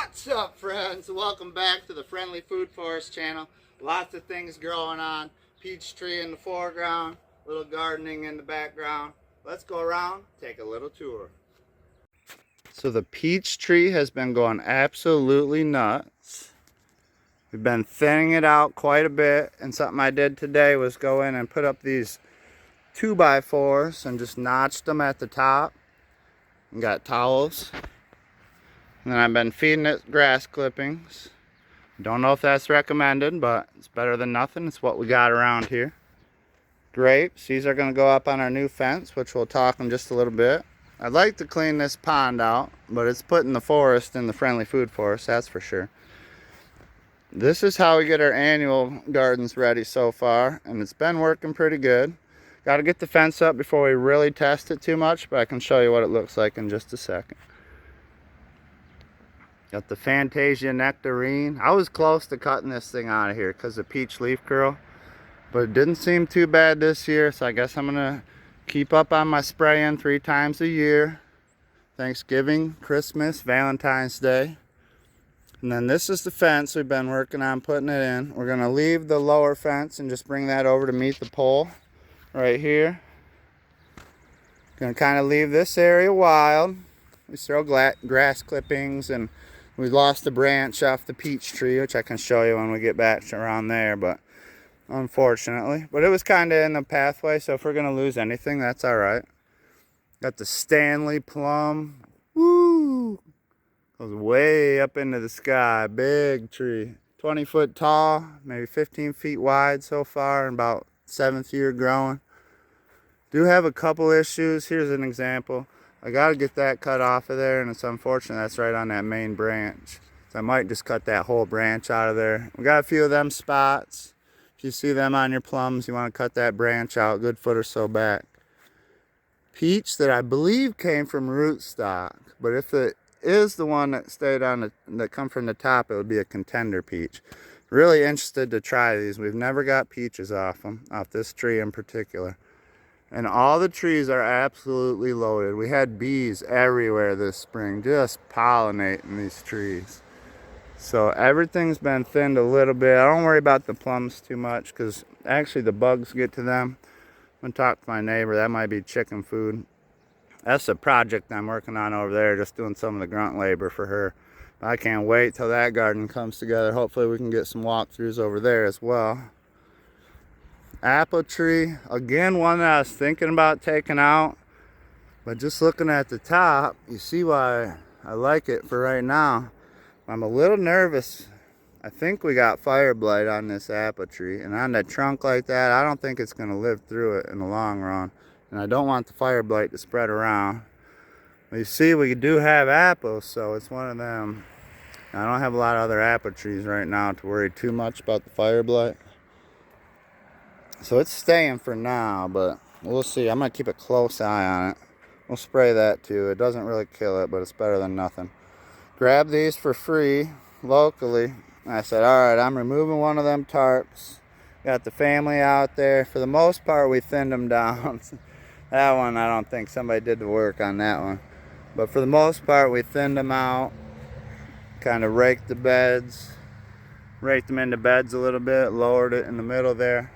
What's up, friends? Welcome back to the Friendly Food Forest channel. Lots of things growing on. Peach tree in the foreground, little gardening in the background. Let's go around, take a little tour. So the peach tree has been going absolutely nuts. We've been thinning it out quite a bit, and something I did today was go in and put up these 2x4s and just notched them at the top. And got towels. And then I've been feeding it grass clippings. Don't know if that's recommended, but it's better than nothing. It's what we got around here. Grapes. These are going to go up on our new fence, which we'll talk in just a little bit. I'd like to clean this pond out, but it's putting the forest in the Friendly Food Forest, that's for sure. This is how we get our annual gardens ready so far, and it's been working pretty good. Got to get the fence up before we really test it too much, but I can show you what it looks like in just a second. Got the Fantasia Nectarine. I was close to cutting this thing out of here because of peach leaf curl, but it didn't seem too bad this year, so I guess I'm gonna keep up on my spraying 3 times a year. Thanksgiving, Christmas, Valentine's Day. And then this is the fence we've been working on putting it in. We're gonna leave the lower fence and just bring that over to meet the pole right here. Gonna kind of leave this area wild. We throw grass clippings, and we lost a branch off the peach tree, which I can show you when we get back around there, but unfortunately. But it was kind of in the pathway, so if we're going to lose anything, that's all right. Got the Stanley plum. Woo! Goes way up into the sky. Big tree. 20 foot tall, maybe 15 feet wide so far, and about 7th year growing. Do have a couple issues. Here's an example. I gotta get that cut off of there, and it's unfortunate that's right on that main branch. So I might just cut that whole branch out of there. We got a few of them spots. If you see them on your plums, you want to cut that branch out, good foot or so back. Peach that I believe came from rootstock, but if it is the one that stayed on that come from the top, it would be a contender peach. Really interested to try these. We've never got peaches off them, off this tree in particular. And all the trees are absolutely loaded. We had bees everywhere this spring, just pollinating these trees. So everything's been thinned a little bit. I don't worry about the plums too much, because actually the bugs get to them. I'm gonna talk to my neighbor. That might be chicken food. That's a project I'm working on over there, just doing some of the grunt labor for her. But I can't wait till that garden comes together. Hopefully we can get some walkthroughs over there as well. Apple tree, again, one that I was thinking about taking out, but just looking at the top, you see why I like it for right now. I'm a little nervous. I think we got fire blight on this apple tree, and on that trunk like that, I don't think it's going to live through it in the long run, and I don't want the fire blight to spread around. But you see, we do have apples, so it's one of them. I don't have a lot of other apple trees right now to worry too much about the fire blight. So it's staying for now, but we'll see. I'm going to keep a close eye on it. We'll spray that too. It doesn't really kill it, but it's better than nothing. Grabbed these for free locally. I said, all right, I'm removing one of them tarps. Got the family out there. For the most part, we thinned them down. That one, I don't think somebody did the work on that one. But for the most part, we thinned them out. Kind of raked the beds. Raked them into beds a little bit. Lowered it in the middle there.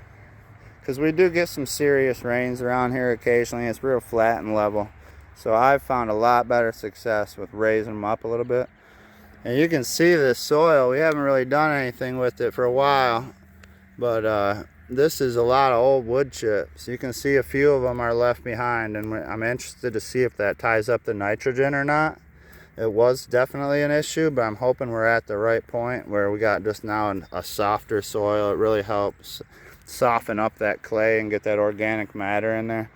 Because we do get some serious rains around here occasionally. It's real flat and level. So I've found a lot better success with raising them up a little bit. And you can see this soil. We haven't really done anything with it for a while. But this is a lot of old wood chips. You can see a few of them are left behind. And I'm interested to see if that ties up the nitrogen or not. It was definitely an issue, but I'm hoping we're at the right point where we got just now a softer soil. It really helps soften up that clay and get that organic matter in there.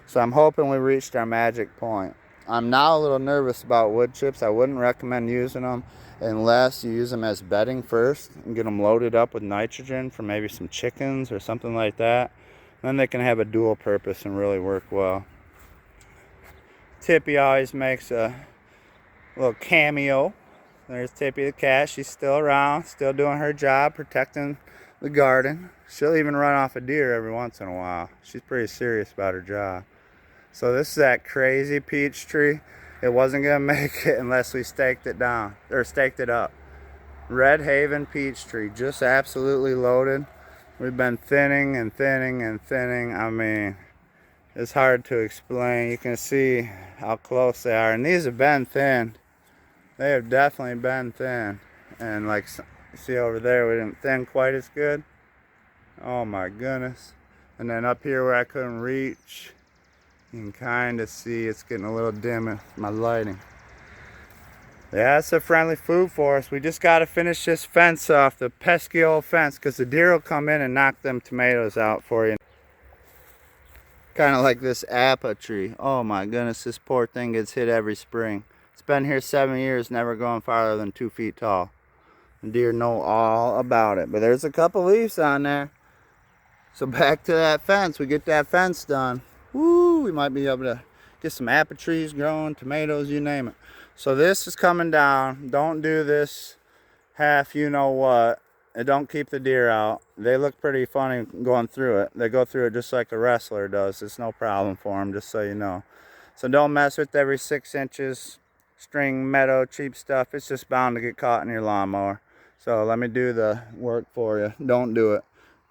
So I'm hoping we reached our magic point. I'm now a little nervous about wood chips. I wouldn't recommend using them unless you use them as bedding first and get them loaded up with nitrogen for maybe some chickens or something like that. Then they can have a dual purpose and really work well. Tippy always makes a little cameo. There's Tippy the cat. She's still around, still doing her job, protecting the garden. She'll even run off a deer every once in a while. She's pretty serious about her job. So this is that crazy peach tree. It wasn't gonna make it unless we staked it down, or staked it up. Red Haven peach tree, just absolutely loaded. We've been thinning and thinning and thinning. I mean, it's hard to explain. You can see how close they are. And these have been thinned. They have definitely been thinned. And like, see over there, we didn't thin quite as good. Oh my goodness. And then up here where I couldn't reach, you can kind of see it's getting a little dim with my lighting. Yeah, it's a friendly food for us. We just got to finish this fence off, the pesky old fence, because the deer will come in and knock them tomatoes out for you. Kind of like this apple tree. Oh my goodness, this poor thing gets hit every spring. It's been here 7 years, never going farther than 2 feet tall. The deer know all about it. But there's a couple leaves on there. So back to that fence. We get that fence done. Woo, we might be able to get some apple trees growing, tomatoes, you name it. So this is coming down. Don't do this half you know what. And don't keep the deer out. They look pretty funny going through it. They go through it just like a wrestler does. It's no problem for them, just so you know. So don't mess with every 6 inches. String, meadow, cheap stuff. It's just bound to get caught in your lawnmower. So let me do the work for you. Don't do it.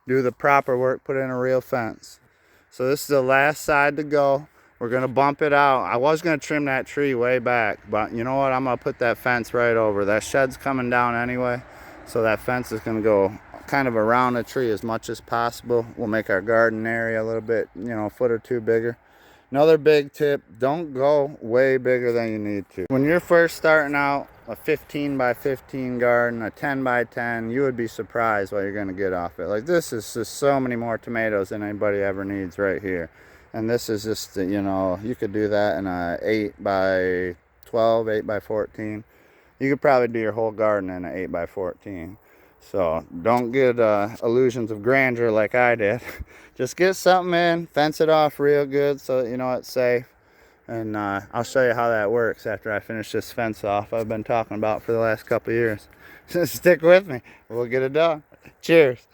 Do the proper work. Put in a real fence. So this is the last side to go. We're going to bump it out. I was going to trim that tree way back, but you know what? I'm going to put that fence right over. That shed's coming down anyway, so that fence is going to go kind of around the tree as much as possible. We'll make our garden area a little bit, you know, a foot or two bigger. Another big tip, don't go way bigger than you need to. When you're first starting out, a 15 by 15 garden, a 10 by 10, you would be surprised what you're going to get off it. Like, this is just so many more tomatoes than anybody ever needs right here. And this is just, you know, you could do that in a 8 by 12, 8 by 14. You could probably do your whole garden in an 8 by 14. So don't get illusions of grandeur like I did. Just get something in, fence it off real good so that you know it's safe. And I'll show you how that works after I finish this fence off I've been talking about for the last couple of years. Stick with me. We'll get it done. Cheers.